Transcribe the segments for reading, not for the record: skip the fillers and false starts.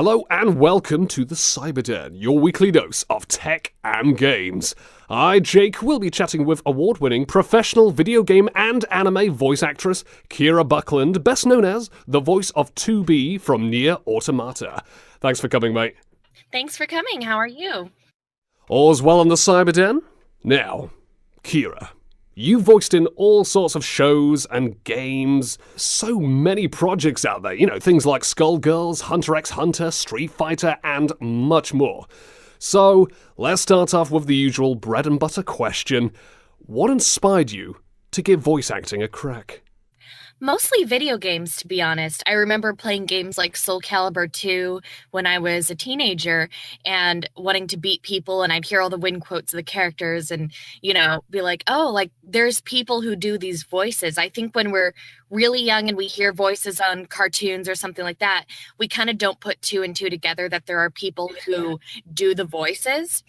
Hello and welcome to the Cyberden, your weekly dose of tech and games. I, Jake, will be chatting with award-winning professional video game and anime voice actress Kira Buckland, best known as the voice of 2B from Nier Automata. Thanks for coming, mate. Thanks for coming. How are you? All's well on the Cyberden? Now, Kira, you voiced in all sorts of shows and games, so many projects out there, things like SkullGirls, Hunter x Hunter, Street Fighter, and much more. So, let's start off with the usual bread and butter question. What inspired you to give voice acting a crack? Mostly video games, to be honest. I remember playing games like Soul Calibur 2 when I was a teenager and wanting to beat people, and I'd hear all the win quotes of the characters and, be like, oh, like, there's people who do these voices. I think when we're really young and we hear voices on cartoons or something like that, we kind of don't put two and two together that there are people who do the voices.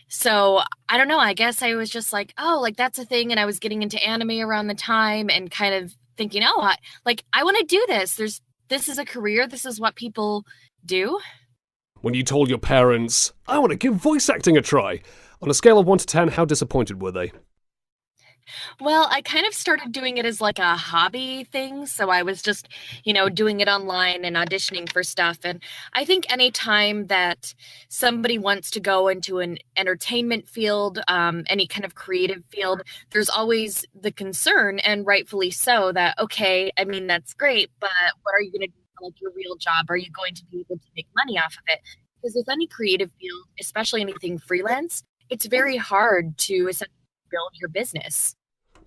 So, I don't know, I guess I was just like, oh, like, that's a thing, and I was getting into anime around the time and kind of thinking, oh, I want to do this. This is a career. This is what people do. When you told your parents, I want to give voice acting a try, on a scale of 1 to 10, how disappointed were they? Well, I kind of started doing it as like a hobby thing. So I was just, doing it online and auditioning for stuff. And I think any time that somebody wants to go into an entertainment field, any kind of creative field, there's always the concern, and rightfully so, that, okay, I mean, that's great, but what are you going to do for like your real job? Are you going to be able to make money off of it? Because with any creative field, especially anything freelance, it's very hard to essentially build your business.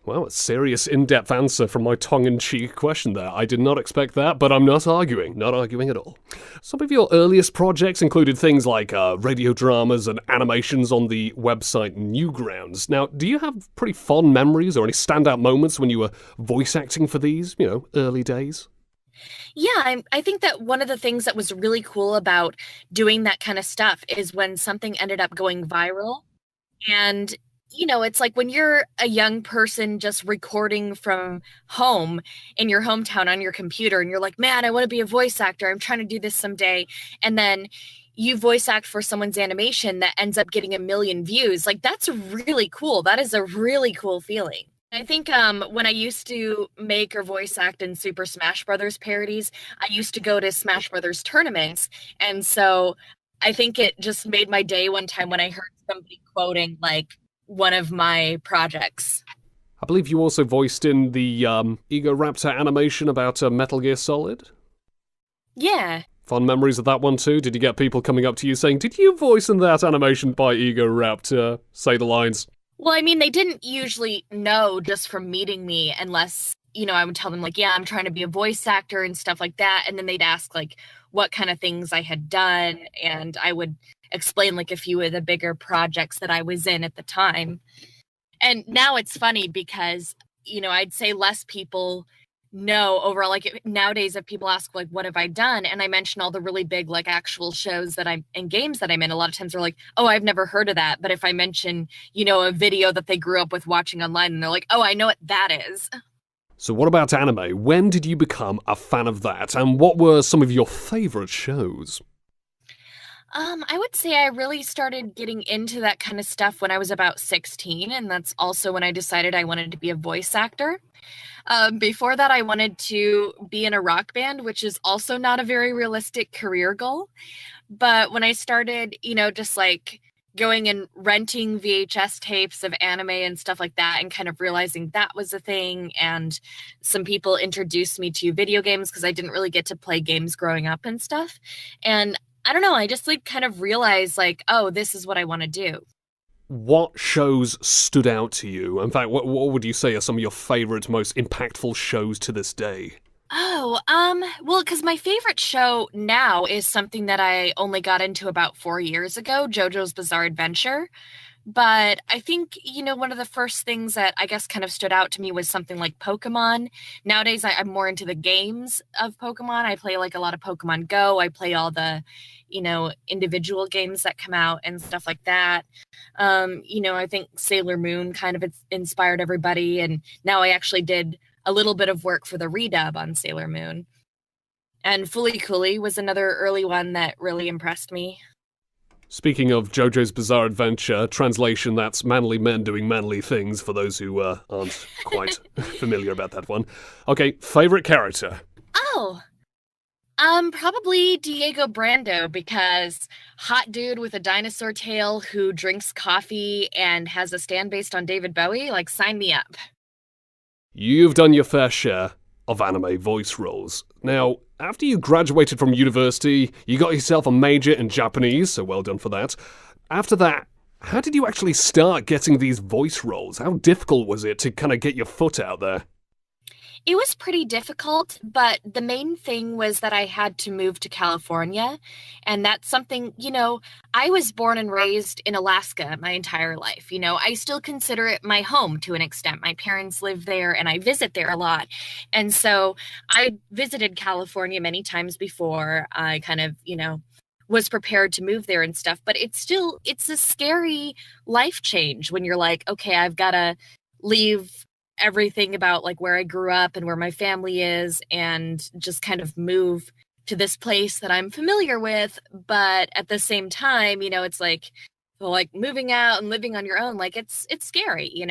Well, a serious in-depth answer from my tongue-in-cheek question there. I did not expect that, but I'm not arguing at all. Some of your earliest projects included things like radio dramas and animations on the website Newgrounds. Now, do you have pretty fond memories or any standout moments when you were voice acting for these, early days? Yeah, I think that one of the things that was really cool about doing that kind of stuff is when something ended up going viral. And it's like when you're a young person just recording from home in your hometown on your computer and you're like, man, I want to be a voice actor. I'm trying to do this someday. And then you voice act for someone's animation that ends up getting 1 million views. Like, that's really cool. That is a really cool feeling. I think when I used to make or voice act in Super Smash Brothers parodies, I used to go to Smash Brothers tournaments. And so I think it just made my day one time when I heard somebody quoting like one of my projects. I believe you also voiced in the Egoraptor animation about Metal Gear Solid? Yeah. Fond memories of that one too? Did you get people coming up to you saying, did you voice in that animation by Egoraptor? Say the lines. Well, I mean, they didn't usually know just from meeting me unless, I would tell them like, yeah, I'm trying to be a voice actor and stuff like that. And then they'd ask like what kind of things I had done. And I would explain like a few of the bigger projects that I was in at the time. And now it's funny because, I'd say less people know overall. Like nowadays, if people ask like, what have I done? And I mention all the really big, like actual shows that I'm in, games that I'm in, a lot of times they're like, oh, I've never heard of that. But if I mention, a video that they grew up with watching online, and they're like, oh, I know what that is. So what about anime? When did you become a fan of that? And what were some of your favorite shows? I would say I really started getting into that kind of stuff when I was about 16, and that's also when I decided I wanted to be a voice actor. Before that, I wanted to be in a rock band, which is also not a very realistic career goal. But when I started, just like going and renting VHS tapes of anime and stuff like that and kind of realizing that was a thing, and some people introduced me to video games because I didn't really get to play games growing up and stuff. And I don't know, I just like kind of realized like, oh, this is what I want to do. What shows stood out to you? In fact, what would you say are some of your favorite, most impactful shows to this day? Oh, well, because my favorite show now is something that I only got into about 4 years ago, JoJo's Bizarre Adventure. But I think, one of the first things that I guess kind of stood out to me was something like Pokemon. Nowadays, I'm more into the games of Pokemon. I play like a lot of Pokemon Go. I play all the, individual games that come out and stuff like that. I think Sailor Moon kind of inspired everybody. And now I actually did a little bit of work for the redub on Sailor Moon. And Fully Cooley was another early one that really impressed me. Speaking of JoJo's Bizarre Adventure, translation, that's manly men doing manly things, for those who aren't quite familiar about that one. Okay, favourite character? Oh, probably Diego Brando, because hot dude with a dinosaur tail who drinks coffee and has a stand based on David Bowie, like, sign me up. You've done your fair share of anime voice roles. Now, after you graduated from university, you got yourself a major in Japanese, so well done for that. After that, how did you actually start getting these voice roles? How difficult was it to kind of get your foot out there? It was pretty difficult, but the main thing was that I had to move to California. And that's something, I was born and raised in Alaska my entire life. I still consider it my home to an extent. My parents live there and I visit there a lot. And so I visited California many times before I kind of, was prepared to move there and stuff. But it's a scary life change when you're like, okay, I've got to leave everything about like where I grew up and where my family is and just kind of move to this place that I'm familiar with. But at the same time, it's like moving out and living on your own, like it's scary,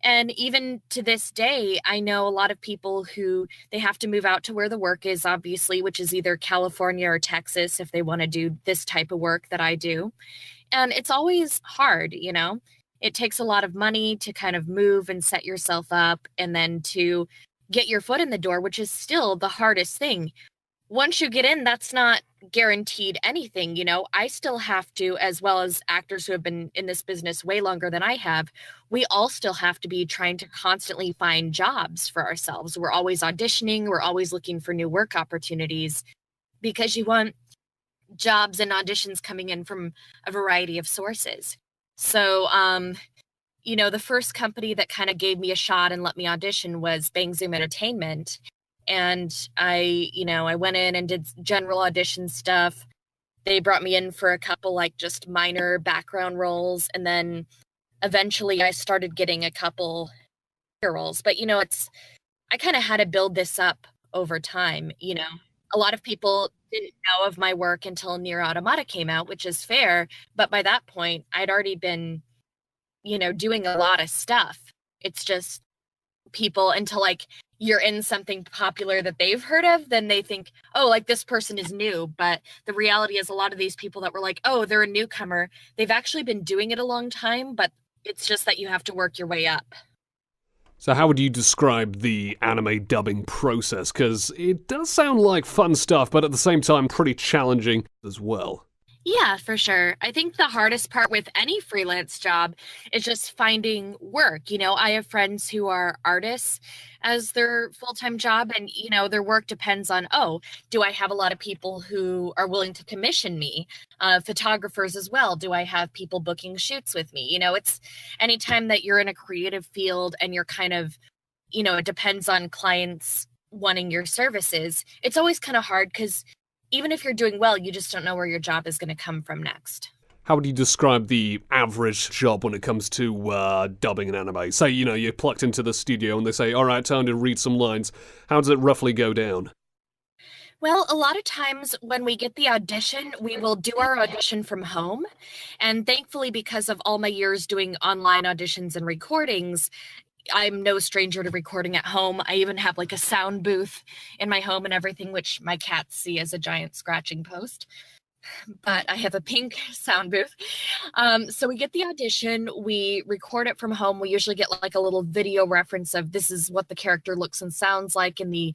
And even to this day, I know a lot of people who they have to move out to where the work is, obviously, which is either California or Texas if they want to do this type of work that I do. And it's always hard, It takes a lot of money to kind of move and set yourself up and then to get your foot in the door, which is still the hardest thing. Once you get in, that's not guaranteed anything. I still have to, as well as actors who have been in this business way longer than I have, we all still have to be trying to constantly find jobs for ourselves. We're always auditioning. We're always looking for new work opportunities because you want jobs and auditions coming in from a variety of sources. So, the first company that kind of gave me a shot and let me audition was Bang Zoom Entertainment. And I went in and did general audition stuff. They brought me in for a couple like just minor background roles. And then eventually I started getting a couple roles. But, I kind of had to build this up over time. A lot of people didn't know of my work until Nier Automata came out, which is fair. But by that point, I'd already been, doing a lot of stuff. It's just people until like you're in something popular that they've heard of, then they think, oh, like this person is new. But the reality is a lot of these people that were like, oh, they're a newcomer, they've actually been doing it a long time, but it's just that you have to work your way up. So how would you describe the anime dubbing process? Because it does sound like fun stuff, but at the same time pretty challenging as well. Yeah, for sure. I think the hardest part with any freelance job is just finding work. I have friends who are artists as their full-time job, and, their work depends on, do I have a lot of people who are willing to commission me? Photographers as well. Do I have people booking shoots with me? It's anytime that you're in a creative field and you're kind of, it depends on clients wanting your services. It's always kind of hard because even if you're doing well, you just don't know where your job is going to come from next. How would you describe the average job when it comes to dubbing an anime? Say, you're plucked into the studio and they say, all right, time to read some lines. How does it roughly go down? Well, a lot of times when we get the audition, we will do our audition from home. And thankfully, because of all my years doing online auditions and recordings, I'm no stranger to recording at home. I even have like a sound booth in my home and everything, which my cats see as a giant scratching post. But I have a pink sound booth. So we get the audition, we record it from home. We usually get like a little video reference of this is what the character looks and sounds like in the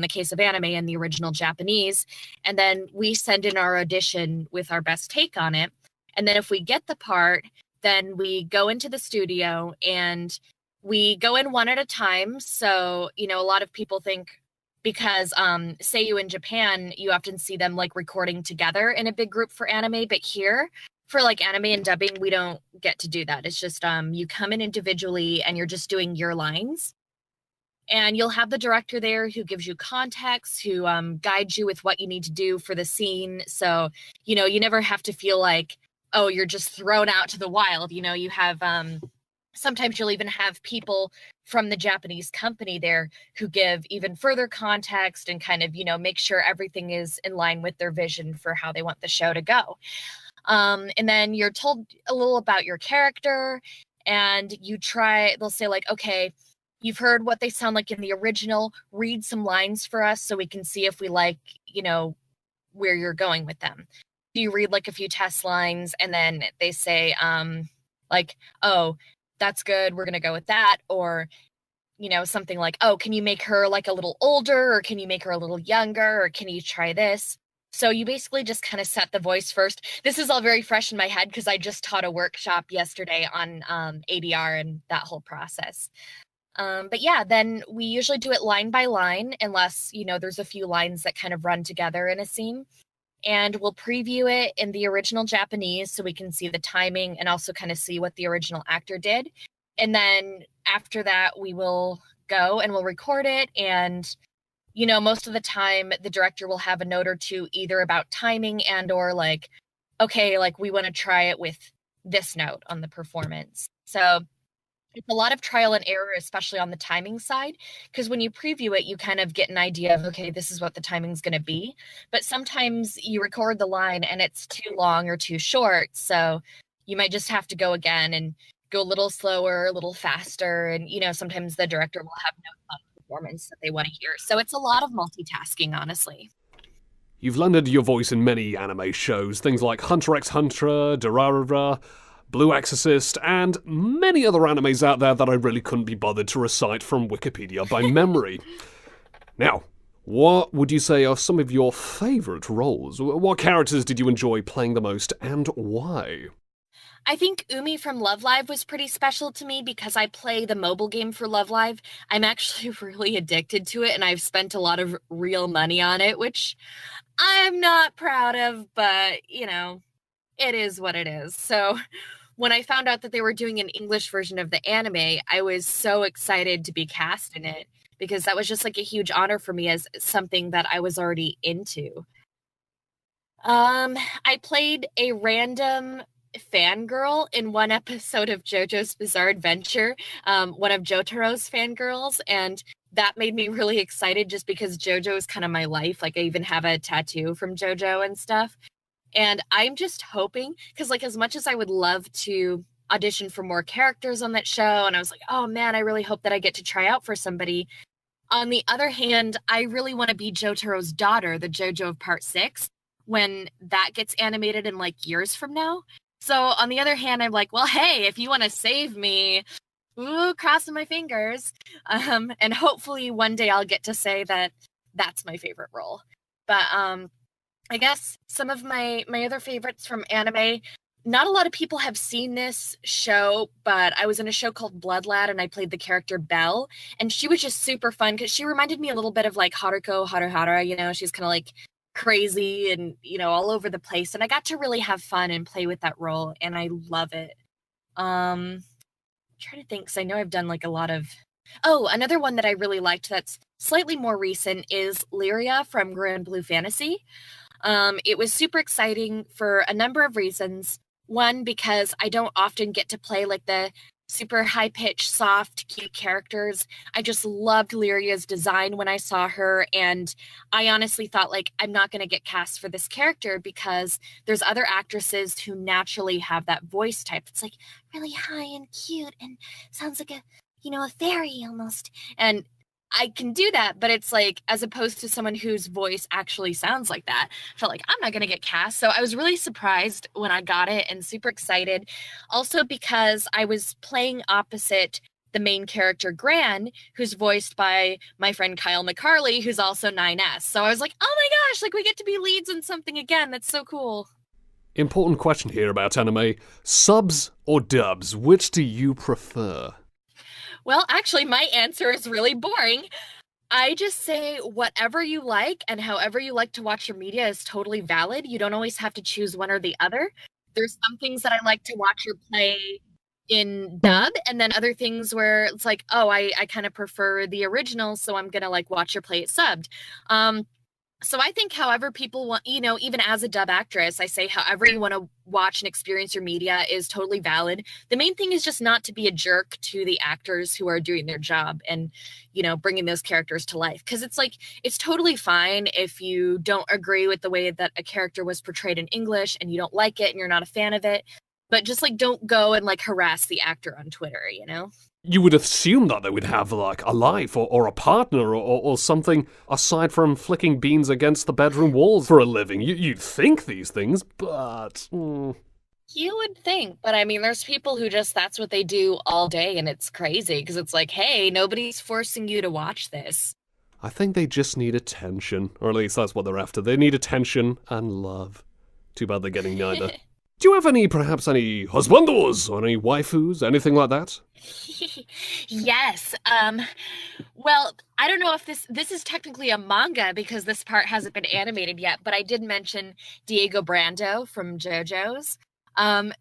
case of anime and the original Japanese. And then we send in our audition with our best take on it. And then if we get the part, then we go into the studio and we go in one at a time. So, a lot of people think because say you in Japan, you often see them like recording together in a big group for anime. But here for like anime and dubbing, we don't get to do that. It's just you come in individually and you're just doing your lines. And you'll have the director there who gives you context, who guides you with what you need to do for the scene. So, you never have to feel like, oh, you're just thrown out to the wild. You have sometimes you'll even have people from the Japanese company there who give even further context and kind of, make sure everything is in line with their vision for how they want the show to go. And then you're told a little about your character, and they'll say like, okay, you've heard what they sound like in the original, read some lines for us so we can see if we like, where you're going with them. You read like a few test lines, and then they say, like, oh, that's good, we're going to go with that. Or, something like, oh, can you make her like a little older, or can you make her a little younger, or can you try this? So you basically just kind of set the voice first. This is all very fresh in my head because I just taught a workshop yesterday on ADR and that whole process. But yeah, then we usually do it line by line, unless, there's a few lines that kind of run together in a scene. And we'll preview it in the original Japanese so we can see the timing and also kind of see what the original actor did. And then after that, we will go and we'll record it. And, most of the time the director will have a note or two either about timing and or like, okay, like we want to try it with this note on the performance. So it's a lot of trial and error, especially on the timing side, because when you preview it, you kind of get an idea of, okay, this is what the timing's going to be. But sometimes you record the line and it's too long or too short. So you might just have to go again and go a little slower, a little faster. And, sometimes the director will have notes on the performance that they want to hear. So it's a lot of multitasking, honestly. You've lended your voice in many anime shows, things like Hunter x Hunter, Durarara, Blue Exorcist, and many other animes out there that I really couldn't be bothered to recite from Wikipedia by memory. Now, what would you say are some of your favourite roles? What characters did you enjoy playing the most, and why? I think Umi from Love Live was pretty special to me because I play the mobile game for Love Live. I'm actually really addicted to it, and I've spent a lot of real money on it, which I'm not proud of, but, it is what it is. So when I found out that they were doing an English version of the anime, I was so excited to be cast in it because that was just like a huge honor for me as something that I was already into. I played a random fangirl in one episode of JoJo's Bizarre Adventure, one of Jotaro's fangirls, and that made me really excited just because JoJo is kind of my life. Like I even have a tattoo from JoJo and stuff. And I'm just hoping, because like as much as I would love to audition for more characters on that show, and I was like, oh man, I really hope that I get to try out for somebody. On the other hand, I really want to be Jotaro's daughter, the JoJo of Part 6, when that gets animated in like years from now. So on the other hand, I'm like, well, hey, if you want to save me, ooh, crossing my fingers. And hopefully one day I'll get to say that that's my favorite role. But I guess some of my other favorites from anime, not a lot of people have seen this show, but I was in a show called Blood Lad and I played the character Belle, and she was just super fun because she reminded me a little bit of like Haruko Haruhara, she's kind of like crazy and, all over the place, and I got to really have fun and play with that role, and I love it. I'm trying to think, because I know I've done like a lot of... Oh, another one that I really liked that's slightly more recent is Lyria from Grand Blue Fantasy. It was super exciting for a number of reasons. One, because I don't often get to play like the super high-pitched, soft, cute characters. I just loved Lyria's design when I saw her, and I honestly thought like I'm not going to get cast for this character because there's other actresses who naturally have that voice type. It's like really high and cute and sounds like a fairy almost. And I can do that, but it's like, as opposed to someone whose voice actually sounds like that, I felt like I'm not going to get cast. So I was really surprised when I got it and super excited. Also because I was playing opposite the main character, Gran, who's voiced by my friend Kyle McCarley, who's also 9S. So I was like, oh my gosh, like we get to be leads in something again. That's so cool. Important question here about anime. Subs or dubs? Which do you prefer? Well, actually, my answer is really boring. I just say whatever you like and however you like to watch your media is totally valid. You don't always have to choose one or the other. There's some things that I like to watch or play in dub, and then other things where it's like, oh, I kind of prefer the original, so I'm going to like watch or play it subbed. So I think however people want, even as a dub actress, I say however you want to watch and experience your media is totally valid. The main thing is just not to be a jerk to the actors who are doing their job and, bringing those characters to life. Because it's like, it's totally fine if you don't agree with the way that a character was portrayed in English and you don't like it and you're not a fan of it. But just like, don't go and like harass the actor on Twitter, You would assume that they would have, like, a life or a partner or something aside from flicking beans against the bedroom walls for a living. You'd think these things, but... You would think, but I mean, there's people who just, that's what they do all day, and it's crazy, because it's like, hey, nobody's forcing you to watch this. I think they just need attention, or at least that's what they're after. They need attention and love. Too bad they're getting neither. Do you have perhaps any husbandus or any waifus, anything like that? Yes. Well, I don't know if this is technically a manga because this part hasn't been animated yet, but I did mention Diego Brando from JoJo's.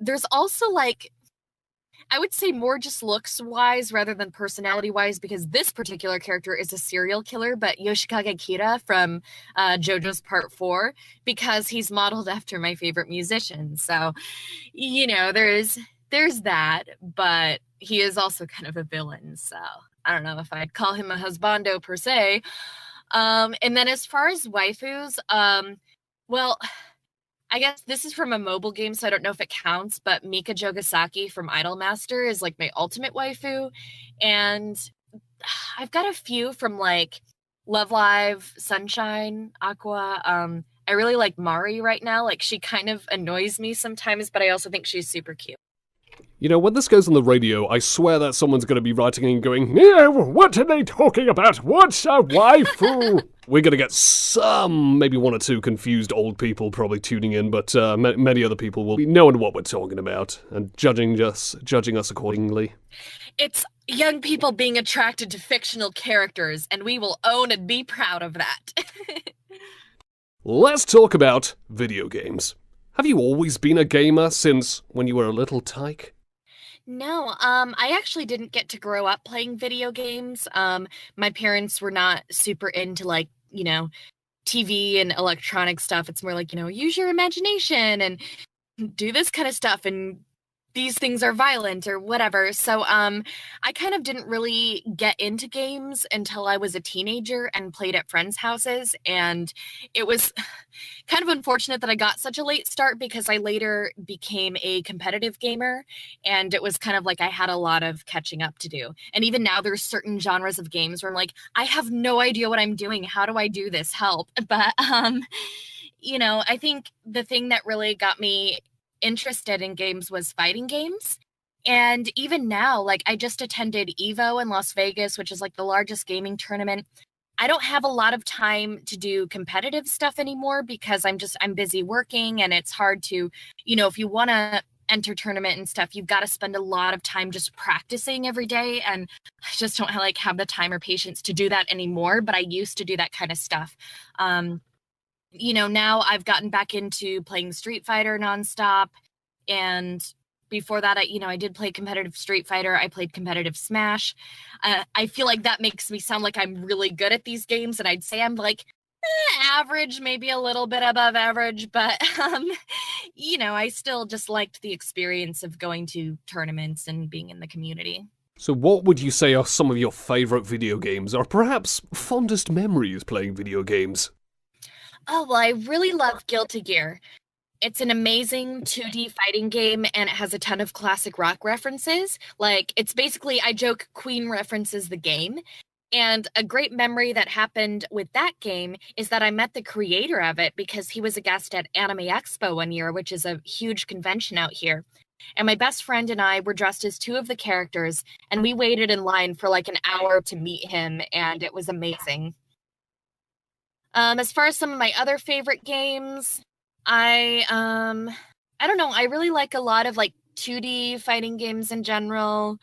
There's also like, I would say more just looks-wise rather than personality-wise, because this particular character is a serial killer, but Yoshikage Kira from JoJo's Part 4, because he's modeled after my favorite musician. So, there's that, but he is also kind of a villain, so I don't know if I'd call him a husbando per se. And then as far as waifus, well... I guess this is from a mobile game, so I don't know if it counts, but Mika Jogasaki from Idolmaster is like my ultimate waifu. And I've got a few from like Love Live, Sunshine, Aqua. I really like Mari right now. Like, she kind of annoys me sometimes, but I also think she's super cute. When this goes on the radio, I swear that someone's going to be writing and going, "Yeah, what are they talking about? What's a waifu?" We're going to get some, maybe one or two confused old people probably tuning in, but many other people will be knowing what we're talking about and judging us accordingly. It's young people being attracted to fictional characters, and we will own and be proud of that. Let's talk about video games. Have you always been a gamer since when you were a little tyke? No, I actually didn't get to grow up playing video games. My parents were not super into like, TV and electronic stuff. It's more like, use your imagination and do this kind of stuff and these things are violent or whatever. So I kind of didn't really get into games until I was a teenager and played at friends' houses. And it was kind of unfortunate that I got such a late start because I later became a competitive gamer. And it was kind of like I had a lot of catching up to do. And even now there's certain genres of games where I'm like, I have no idea what I'm doing. How do I do this? Help. But, I think the thing that really got me interested in games was fighting games. And even now, like, I just attended EVO in Las Vegas, which is like the largest gaming tournament. I don't have a lot of time to do competitive stuff anymore because I'm busy working, and it's hard to, if you want to enter tournament and stuff, you've got to spend a lot of time just practicing every day. And I just don't have the time or patience to do that anymore. But I used to do that kind of stuff. Now I've gotten back into playing Street Fighter nonstop. And before that, I did play competitive Street Fighter. I played competitive Smash. I feel like that makes me sound like I'm really good at these games. And I'd say I'm like average, maybe a little bit above average. But, I still just liked the experience of going to tournaments and being in the community. So what would you say are some of your favorite video games, or perhaps fondest memories playing video games? Oh, well, I really love Guilty Gear. It's an amazing 2D fighting game, and it has a ton of classic rock references. Like, it's basically, I joke, Queen references the game. And a great memory that happened with that game is that I met the creator of it because he was a guest at Anime Expo one year, which is a huge convention out here. And my best friend and I were dressed as two of the characters, and we waited in line for like an hour to meet him, and it was amazing. As far as some of my other favorite games, I don't know. I really like a lot of like 2D fighting games in general.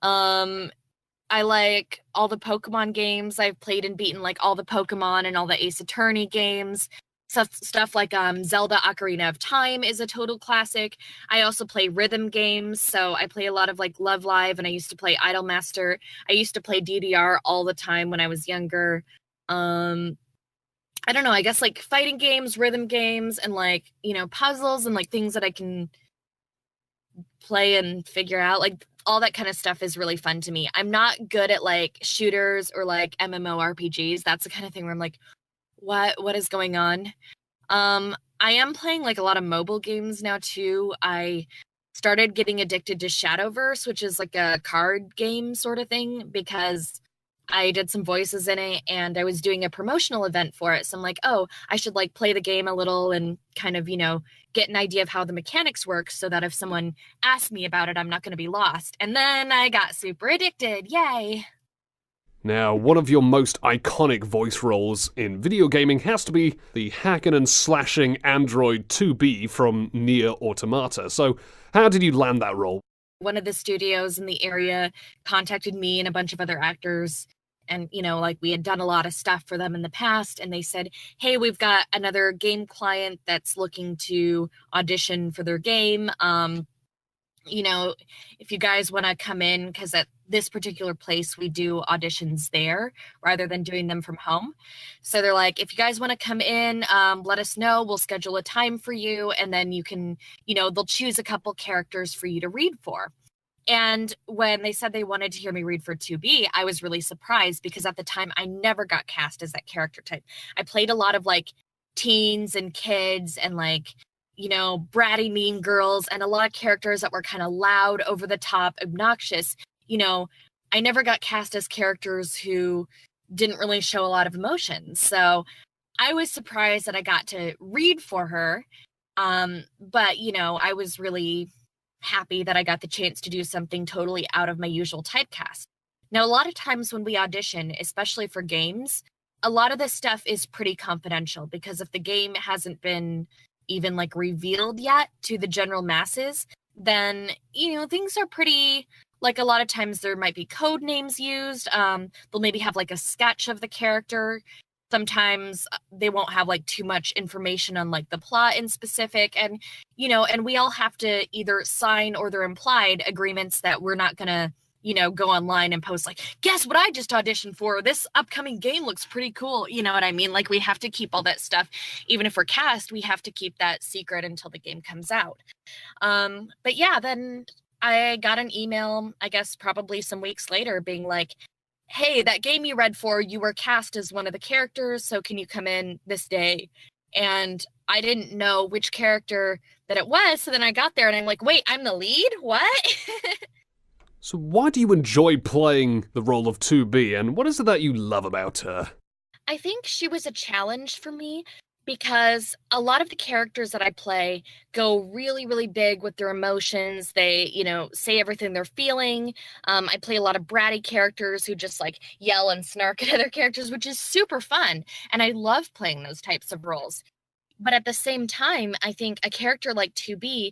I like all the Pokemon games. I've played and beaten like all the Pokemon and all the Ace Attorney games. Stuff like Zelda Ocarina of Time is a total classic. I also play rhythm games, so I play a lot of like Love Live, and I used to play Idolmaster. I used to play DDR all the time when I was younger. I don't know, I guess like fighting games, rhythm games, and like, puzzles and like things that I can play and figure out. Like all that kind of stuff is really fun to me. I'm not good at like shooters or like MMORPGs. That's the kind of thing where I'm like, what is going on? I am playing like a lot of mobile games now too. I started getting addicted to Shadowverse, which is like a card game sort of thing, because I did some voices in it and I was doing a promotional event for it. So I'm like, oh, I should like play the game a little and kind of, get an idea of how the mechanics work so that if someone asks me about it, I'm not going to be lost. And then I got super addicted. Yay. Now, one of your most iconic voice roles in video gaming has to be the hacking and slashing android 2B from Nier Automata. So, how did you land that role? One of the studios in the area contacted me and a bunch of other actors. And, like we had done a lot of stuff for them in the past. And they said, hey, we've got another game client that's looking to audition for their game. If you guys want to come in, because at this particular place, we do auditions there rather than doing them from home. So they're like, if you guys want to come in, let us know. We'll schedule a time for you. And then you can, they'll choose a couple characters for you to read for. And when they said they wanted to hear me read for 2B, I was really surprised because at the time I never got cast as that character type. I played a lot of like teens and kids and like, bratty mean girls and a lot of characters that were kind of loud, over the top, obnoxious. I never got cast as characters who didn't really show a lot of emotions. So I was surprised that I got to read for her. But, I was really happy that I got the chance to do something totally out of my usual typecast. Now, a lot of times when we audition, especially for games, a lot of this stuff is pretty confidential because if the game hasn't been even like revealed yet to the general masses, then, things are pretty, like a lot of times there might be code names used. They'll maybe have like a sketch of the character. Sometimes they won't have like too much information on like the plot in specific. And, and we all have to either sign or they're implied agreements that we're not going to, go online and post like, guess what I just auditioned for? This upcoming game looks pretty cool. You know what I mean? Like we have to keep all that stuff. Even if we're cast, we have to keep that secret until the game comes out. But yeah, then I got an email, I guess probably some weeks later being like, hey, that game you read for, you were cast as one of the characters, so can you come in this day? And I didn't know which character that it was, so then I got there and I'm like, wait, I'm the lead? What? So why do you enjoy playing the role of 2B, and what is it that you love about her? I think she was a challenge for me because a lot of the characters that I play go really, really big with their emotions. They, say everything they're feeling. I play a lot of bratty characters who just like yell and snark at other characters, which is super fun. And I love playing those types of roles. But at the same time, I think a character like 2B,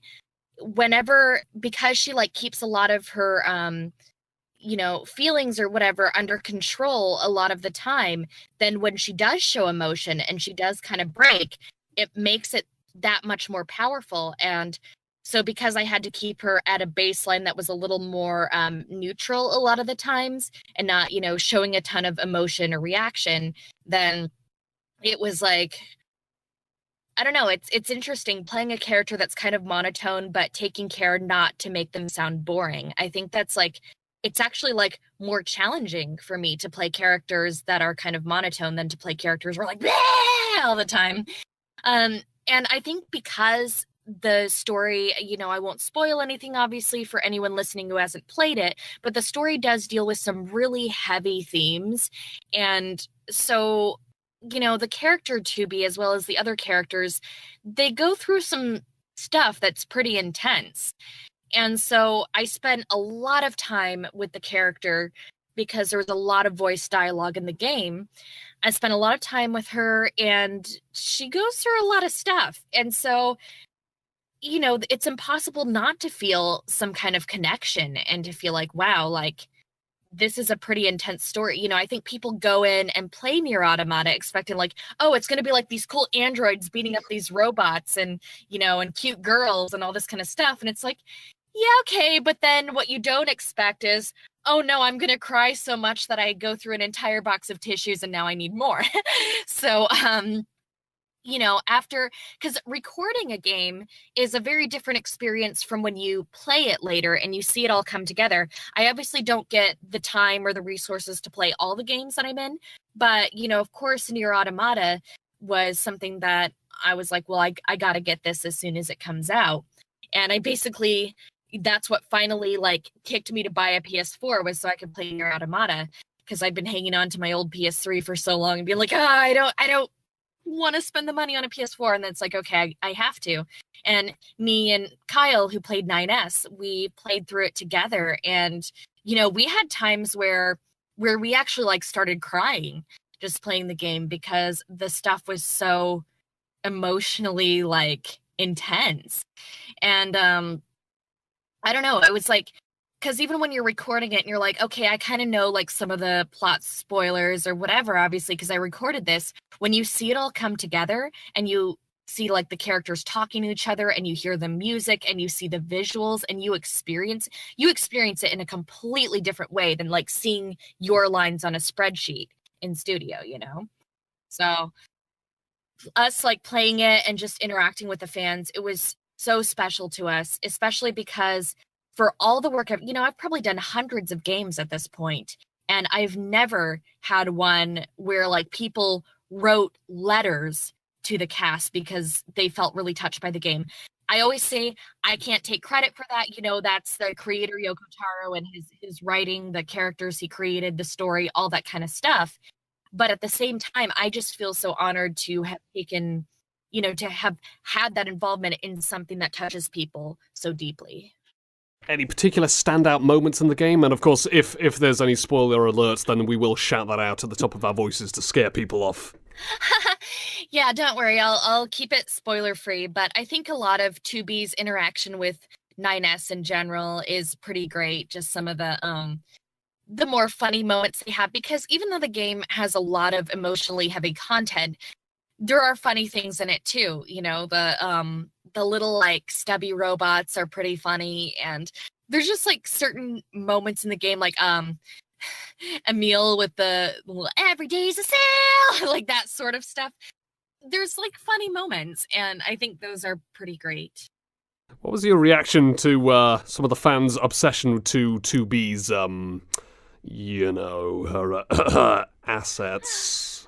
because she like keeps a lot of her, feelings or whatever under control a lot of the time, then when she does show emotion and she does kind of break, it makes it that much more powerful. And so because I had to keep her at a baseline that was a little more neutral a lot of the times and not, showing a ton of emotion or reaction, then it was like, I don't know, it's interesting playing a character that's kind of monotone, but taking care not to make them sound boring. I think that's like, it's actually like more challenging for me to play characters that are kind of monotone than to play characters who are like bleh! All the time. And I think because the story, I won't spoil anything obviously for anyone listening who hasn't played it, but the story does deal with some really heavy themes. And so, the character 2B as well as the other characters, they go through some stuff that's pretty intense. And so I spent a lot of time with the character because there was a lot of voice dialogue in the game. I spent a lot of time with her and she goes through a lot of stuff. And so, it's impossible not to feel some kind of connection and to feel like, wow, like this is a pretty intense story. I think people go in and play Nier Automata expecting like, oh, it's going to be like these cool androids beating up these robots and, and cute girls and all this kind of stuff. And it's like, yeah, okay, but then what you don't expect is, oh no, I'm gonna cry so much that I go through an entire box of tissues and now I need more. So, after, because recording a game is a very different experience from when you play it later and you see it all come together. I obviously don't get the time or the resources to play all the games that I'm in, but, of course, Nier Automata was something that I was like, well, I got to get this as soon as it comes out. And that's what finally like kicked me to buy a PS4, was so I could play Nier Automata, because I'd been hanging on to my old PS3 for so long and being like, I don't want to spend the money on a PS4. And then it's like, okay, I have to. And me and Kyle, who played 9S, we played through it together. And, we had times where we actually like started crying just playing the game, because the stuff was so emotionally like intense. And I don't know, it was like, because even when you're recording it and you're like, okay, I kind of know like some of the plot spoilers or whatever, obviously, because I recorded this, when you see it all come together and you see like the characters talking to each other and you hear the music and you see the visuals and you experience it in a completely different way than like seeing your lines on a spreadsheet in studio, So us like playing it and just interacting with the fans, it was so special to us, especially because for all the work I've probably done hundreds of games at this point, and I've never had one where like people wrote letters to the cast because they felt really touched by the game. I always say I can't take credit for that. That's the creator Yoko Taro and his writing, the characters he created, the story, all that kind of stuff. But at the same time, I just feel so honored to have taken, to have had that involvement in something that touches people so deeply. Any particular standout moments in the game? And of course, if there's any spoiler alerts, then we will shout that out at the top of our voices to scare people off. Yeah, don't worry. I'll keep it spoiler free. But I think a lot of 2B's interaction with 9S in general is pretty great. Just some of the more funny moments they have, because even though the game has a lot of emotionally heavy content, there are funny things in it too. The little like stubby robots are pretty funny, and there's just like certain moments in the game, like Emil with the every day's a sale, like that sort of stuff. There's like funny moments, and I think those are pretty great. What was your reaction to some of the fans' obsession to 2B's her assets?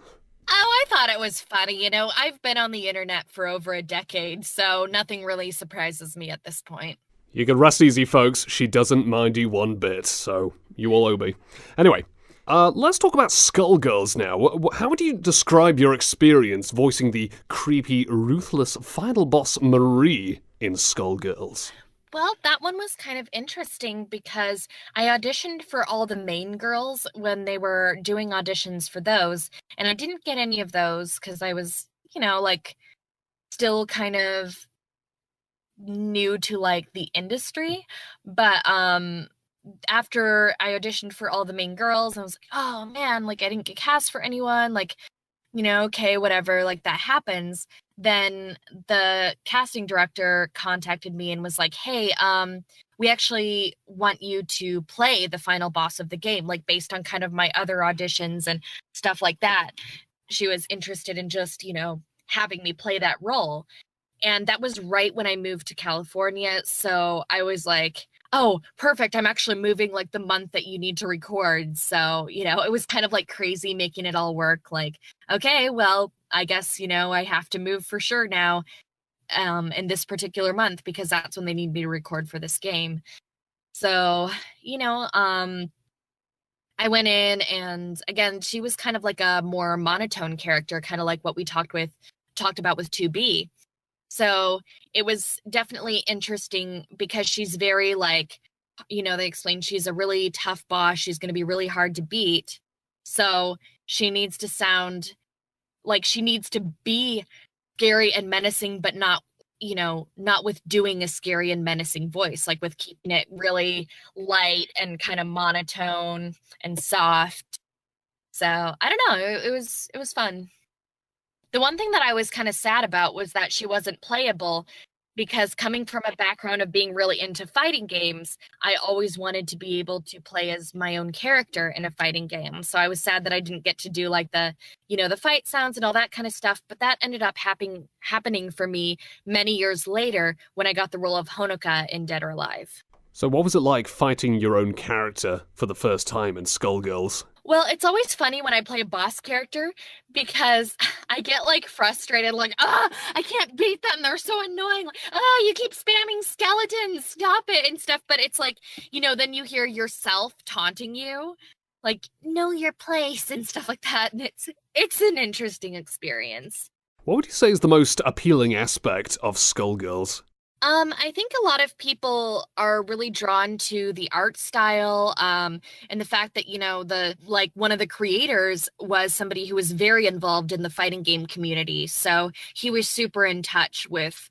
Oh, I thought it was funny. I've been on the internet for over a decade, so nothing really surprises me at this point. You can rest easy, folks. She doesn't mind you one bit, so you all owe me. Anyway, let's talk about SkullGirls now. How would you describe your experience voicing the creepy, ruthless final boss Marie in SkullGirls? Well, that one was kind of interesting because I auditioned for all the main girls when they were doing auditions for those, and I didn't get any of those because I was, like still kind of new to like the industry. But after I auditioned for all the main girls, I was like, oh man, like I didn't get cast for anyone, like, okay, whatever, like that happens. Then the casting director contacted me and was like, hey, we actually want you to play the final boss of the game, like based on kind of my other auditions and stuff like that. She was interested in just, having me play that role. And that was right when I moved to California. So I was like, oh, perfect. I'm actually moving like the month that you need to record. So, it was kind of like crazy making it all work. Like, okay, well, I guess, I have to move for sure now in this particular month, because that's when they need me to record for this game. So, I went in, and again, she was kind of like a more monotone character, kind of like what we talked about with 2B. So it was definitely interesting because she's very like, they explained she's a really tough boss. She's going to be really hard to beat. So she needs to sound like she needs to be scary and menacing, but not with doing a scary and menacing voice, like with keeping it really light and kind of monotone and soft. So I don't know. It was fun. The one thing that I was kind of sad about was that she wasn't playable, because coming from a background of being really into fighting games, I always wanted to be able to play as my own character in a fighting game. So I was sad that I didn't get to do like the fight sounds and all that kind of stuff, but that ended up happening for me many years later when I got the role of Honoka in Dead or Alive. So what was it like fighting your own character for the first time in SkullGirls? Well, it's always funny when I play a boss character because I get like frustrated, like, I can't beat them. They're so annoying. Like, you keep spamming skeletons. Stop it and stuff. But it's like, then you hear yourself taunting you, like, know your place and stuff like that. And it's an interesting experience. What would you say is the most appealing aspect of SkullGirls? I think a lot of people are really drawn to the art style, and the fact that, one of the creators was somebody who was very involved in the fighting game community. So he was super in touch with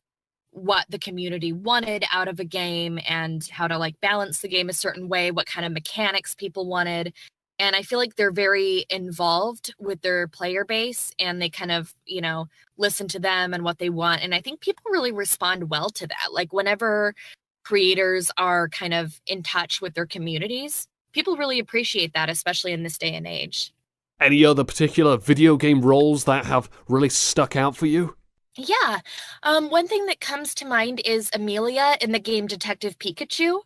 what the community wanted out of a game and how to balance the game a certain way, what kind of mechanics people wanted. And I feel like they're very involved with their player base and they kind of, listen to them and what they want. And I think people really respond well to that. Like whenever creators are kind of in touch with their communities, people really appreciate that, especially in this day and age. Any other particular video game roles that have really stuck out for you? Yeah. One thing that comes to mind is Amelia in the game Detective Pikachu.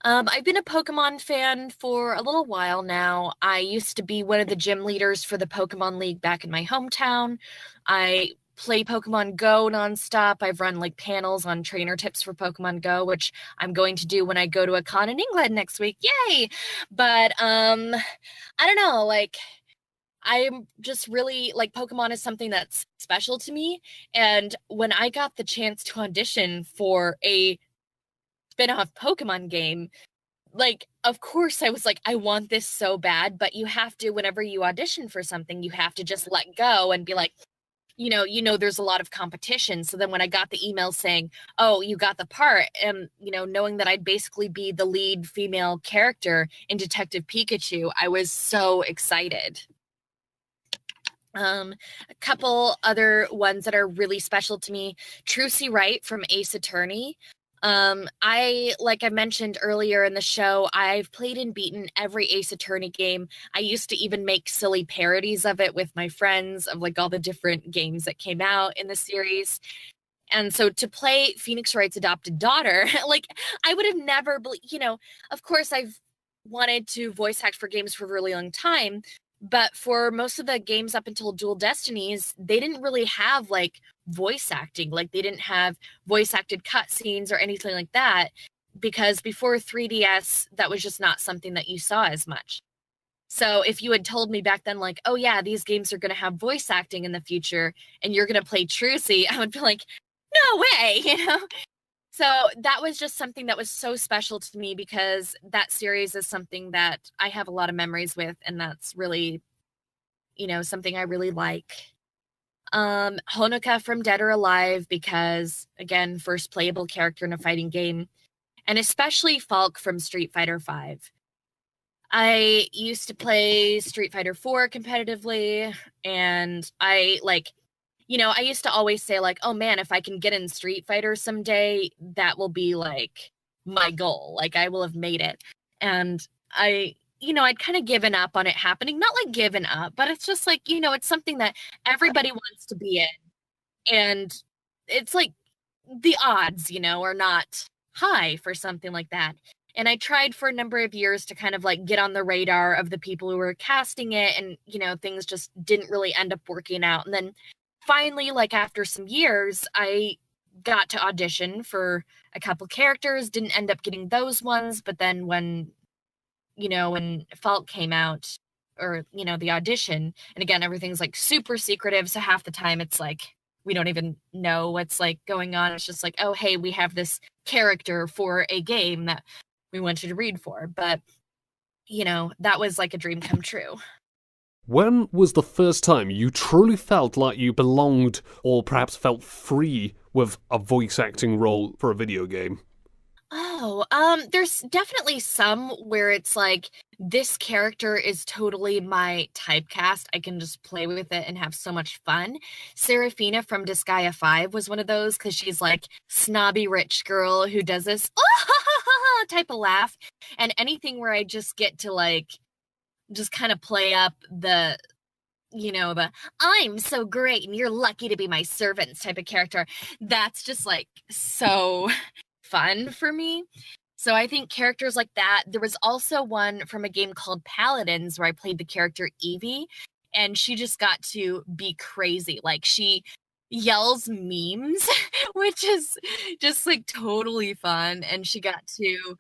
I've been a Pokemon fan for a little while now. I used to be one of the gym leaders for the Pokemon League back in my hometown. I play Pokemon Go nonstop. I've run panels on trainer tips for Pokemon Go, which I'm going to do when I go to a con in England next week. Yay! But I don't know, I'm just really Pokemon is something that's special to me. And when I got the chance to audition for a spin-off Pokemon game, of course I was I want this so bad, but you have to, whenever you audition for something, you have to just let go and be there's a lot of competition. So then when I got the email saying, oh, you got the part, and, knowing that I'd basically be the lead female character in Detective Pikachu, I was so excited. A couple other ones that are really special to me. Trucy Wright from Ace Attorney. I mentioned earlier in the show, I've played and beaten every Ace Attorney game. I used to even make silly parodies of it with my friends of all the different games that came out in the series. And so to play Phoenix Wright's adopted daughter, I would have never, of course I've wanted to voice act for games for a really long time. But for most of the games up until Dual Destinies, they didn't really have voice acting. They didn't have voice acted cutscenes or anything like that, because before 3DS, that was just not something that you saw as much. So if you had told me back then, oh yeah, these games are going to have voice acting in the future and you're going to play Trucy, I would be like, no way, So that was just something that was so special to me, because that series is something that I have a lot of memories with, and that's really, something I really like. Honoka from Dead or Alive, because, again, first playable character in a fighting game, and especially Falke from Street Fighter V. I used to play Street Fighter 4 competitively, and I used to always say oh man, if I can get in Street Fighter someday, that will be my goal. I will have made it. And I'd kind of given up on it happening. Not given up, but it's just it's something that everybody wants to be in. And it's the odds, are not high for something like that. And I tried for a number of years to kind of get on the radar of the people who were casting it. And, things just didn't really end up working out. And then finally, after some years, I got to audition for a couple characters, didn't end up getting those ones, but then when Falke came out, or, the audition, and again, everything's super secretive, so half the time it's we don't even know what's going on. It's just oh, hey, we have this character for a game that we want you to read for. But, that was a dream come true. When was the first time you truly felt like you belonged, or perhaps felt free with a voice acting role for a video game? Oh, There's definitely some where it's like, this character is totally my typecast. I can just play with it and have so much fun. Serafina from Disgaea 5 was one of those, because she's like snobby rich girl who does this type of laugh. And anything where I just get to like, just kind of play up the I'm so great and you're lucky to be my servants type of character. That's just like so fun for me. So I think characters like that. There was also one from a game called Paladins where I played the character Evie, and she just got to be crazy. Like, she yells memes, which is just like totally fun. And she got to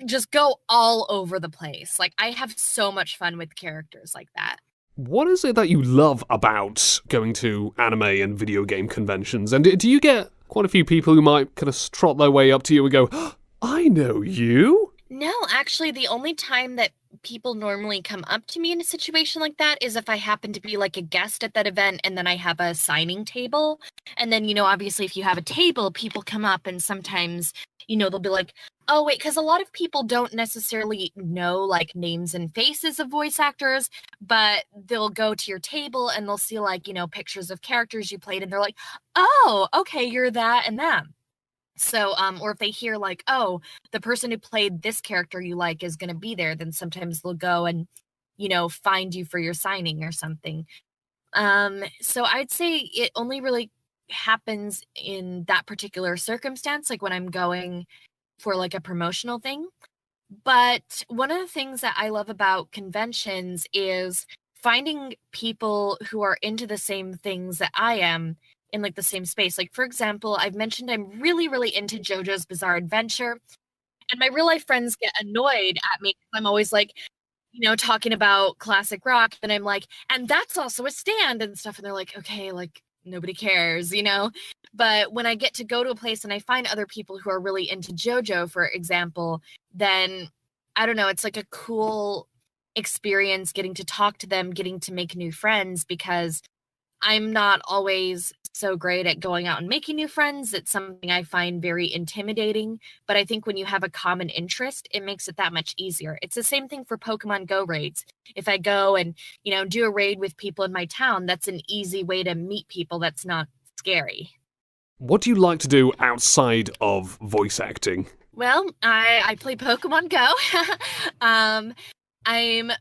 just go all over the place. Like, I have so much fun with characters like that. What is it that you love about going to anime and video game conventions? And do you get quite a few people who might kind of trot their way up to you and go, oh, I know you? No, actually, the only time that people normally come up to me in a situation like that is if I happen to be like a guest at that event and then I have a signing table. And then, obviously if you have a table, people come up and sometimes, they'll be like, oh, wait, because a lot of people don't necessarily know like names and faces of voice actors, but they'll go to your table and they'll see like, pictures of characters you played and they're like, oh, okay, you're that and that. So, or if they hear like, oh, the person who played this character you like is going to be there, then sometimes they'll go and, find you for your signing or something. So I'd say it only really happens in that particular circumstance, like when I'm going for like a promotional thing. But one of the things that I love about conventions is finding people who are into the same things that I am in like the same space. Like, for example, I've mentioned I'm really, really into JoJo's Bizarre Adventure, and my real life friends get annoyed at me because I'm always like, talking about classic rock, and I'm like, and that's also a stand and stuff, and they're like, okay, like nobody cares, But when I get to go to a place and I find other people who are really into JoJo, for example, then I don't know, it's like a cool experience getting to talk to them, getting to make new friends, because I'm not always so great at going out and making new friends. It's something I find very intimidating. But I think when you have a common interest, it makes it that much easier. It's the same thing for Pokemon Go raids. If I go and, do a raid with people in my town, that's an easy way to meet people that's not scary. What do you like to do outside of voice acting? Well, I play Pokemon Go. I'm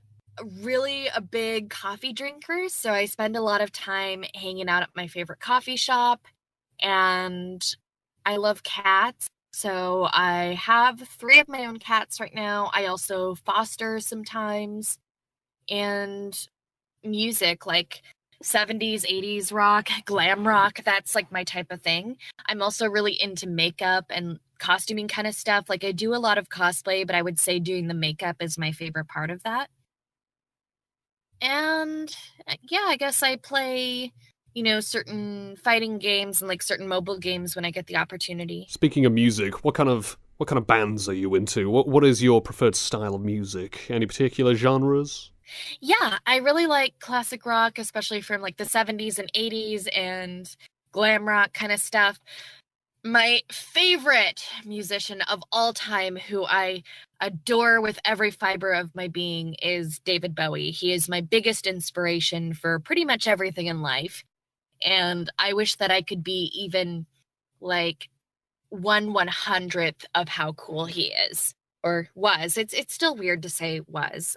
really a big coffee drinker, so I spend a lot of time hanging out at my favorite coffee shop, and I love cats, so I have 3 of my own cats right now. I also foster sometimes, and music, like 70s, 80s rock, glam rock, that's like my type of thing. I'm also really into makeup and costuming kind of stuff. Like, I do a lot of cosplay, but I would say doing the makeup is my favorite part of that. And yeah, I guess I play, certain fighting games and like certain mobile games when I get the opportunity. Speaking of music, what kind of bands are you into? What is your preferred style of music? Any particular genres? Yeah, I really like classic rock, especially from like the 70s and 80s and glam rock kind of stuff. My favorite musician of all time, who I adore with every fiber of my being, is David Bowie. He is my biggest inspiration for pretty much everything in life. And I wish that I could be even like 1/100th of how cool he is, or was. It's still weird to say was.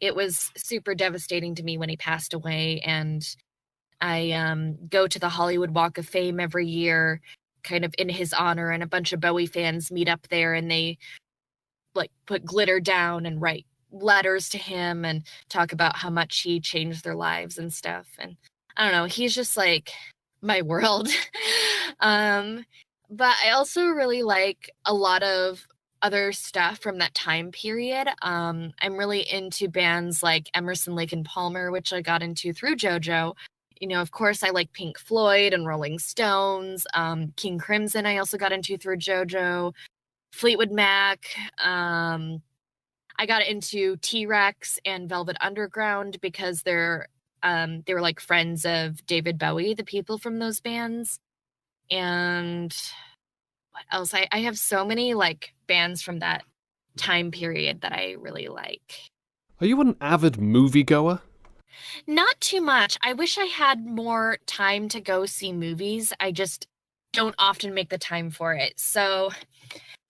It was super devastating to me when he passed away, and I go to the Hollywood Walk of Fame every year, kind of in his honor, and a bunch of Bowie fans meet up there and they like put glitter down and write letters to him and talk about how much he changed their lives and stuff. And I don't know, he's just like my world. But I also really like a lot of other stuff from that time period. I'm really into bands like Emerson, Lake and Palmer, which I got into through JoJo. Of course, I like Pink Floyd and Rolling Stones. King Crimson I also got into through JoJo. Fleetwood Mac. I got into T-Rex and Velvet Underground because they were like friends of David Bowie, the people from those bands. And what else? I have so many like bands from that time period that I really like. Are you an avid moviegoer? Not too much. I wish I had more time to go see movies. I just don't often make the time for it. So,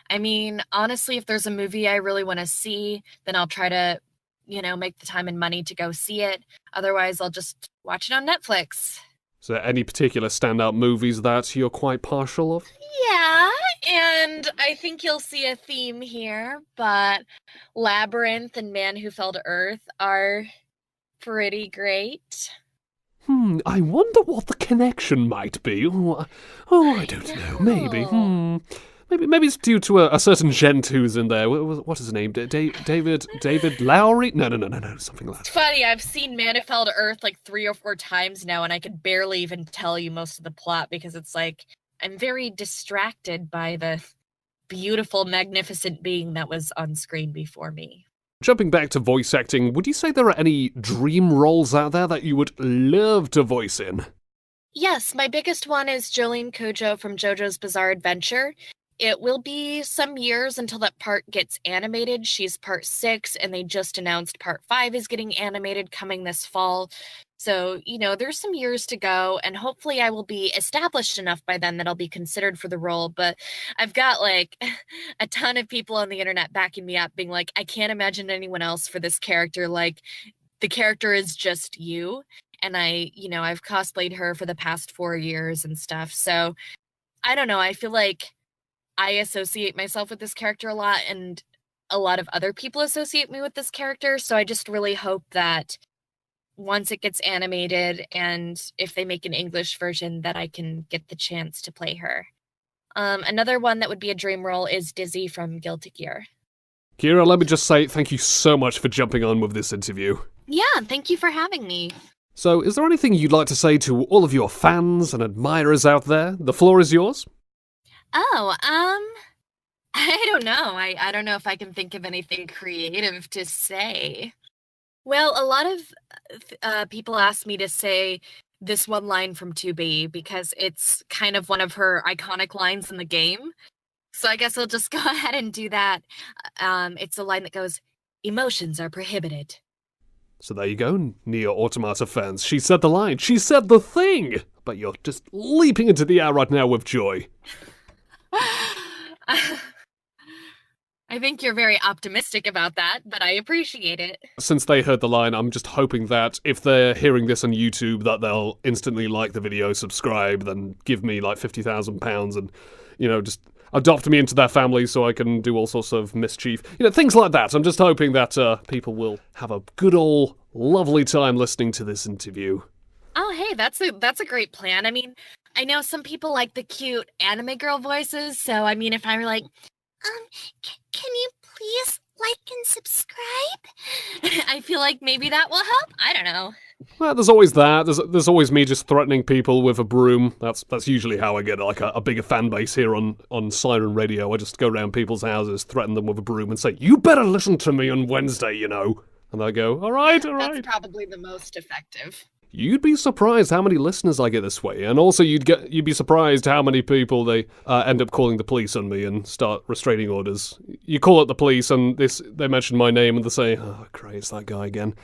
I mean, honestly, if there's a movie I really want to see, then I'll try to, make the time and money to go see it. Otherwise, I'll just watch it on Netflix. Is there any particular standout movies that you're quite partial of? Yeah, and I think you'll see a theme here, but Labyrinth and Man Who Fell to Earth are pretty great. I wonder what the connection might be. I don't know. Maybe. Maybe it's due to a certain gent who's in there. What is his name? David Lowry? No, something like that. It's funny, I've seen Man Who Fell to Earth like 3 or 4 times now, and I could barely even tell you most of the plot because it's like I'm very distracted by the beautiful, magnificent being that was on screen before me. Jumping back to voice acting, would you say there are any dream roles out there that you would love to voice in? Yes, my biggest one is Jolene Kojo from JoJo's Bizarre Adventure. It will be some years until that part gets animated. She's part 6, and they just announced part 5 is getting animated coming this fall. So, there's some years to go, and hopefully I will be established enough by then that I'll be considered for the role. But I've got, like, a ton of people on the internet backing me up, being like, I can't imagine anyone else for this character. Like, the character is just you. And I've cosplayed her for the past 4 years and stuff. So, I don't know. I feel like I associate myself with this character a lot, and a lot of other people associate me with this character. So I just really hope that once it gets animated and if they make an English version, that I can get the chance to play her. Another one that would be a dream role is Dizzy from Guilty Gear. Kira, let me just say thank you so much for jumping on with this interview. Yeah, thank you for having me. So, is there anything you'd like to say to all of your fans and admirers out there? The floor is yours. Oh, I don't know. I don't know if I can think of anything creative to say. Well, a lot of people ask me to say this one line from 2B because it's kind of one of her iconic lines in the game. So I guess I'll just go ahead and do that. It's a line that goes, "Emotions are prohibited." So there you go, Nier Automata fans. She said the line. She said the thing. But you're just leaping into the air right now with joy. I think you're very optimistic about that, but I appreciate it. Since they heard the line, I'm just hoping that if they're hearing this on YouTube, that they'll instantly like the video, subscribe, then give me like £50,000 and, just adopt me into their family so I can do all sorts of mischief. Things like that. I'm just hoping that people will have a good old lovely time listening to this interview. Oh, hey, that's a great plan. I mean, I know some people like the cute anime girl voices, so I mean, if I were like, can you please like and subscribe? I feel like maybe that will help. I don't know. Well, there's always that. There's always me just threatening people with a broom. That's usually how I get like a bigger fan base here on Siren Radio. I just go around people's houses, threaten them with a broom, and say, "You better listen to me on Wednesday," And they go, "All right." That's probably the most effective. You'd be surprised how many listeners I get this way, and also you'd be surprised how many people they end up calling the police on me and start restraining orders. You call up the police and they mention my name and they say, "Oh, great, it's that guy again."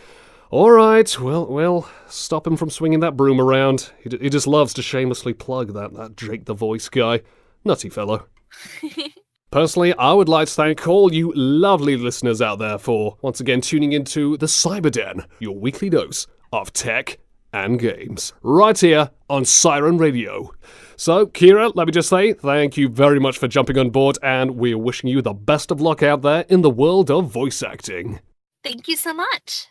All right, well, stop him from swinging that broom around. He just loves to shamelessly plug that Jake the Voice guy. Nutty fellow. Personally, I would like to thank all you lovely listeners out there for once again tuning into the Cyberden, your weekly dose of tech and games, right here on Siren Radio. So, Kira, let me just say thank you very much for jumping on board, and we're wishing you the best of luck out there in the world of voice acting. Thank you so much.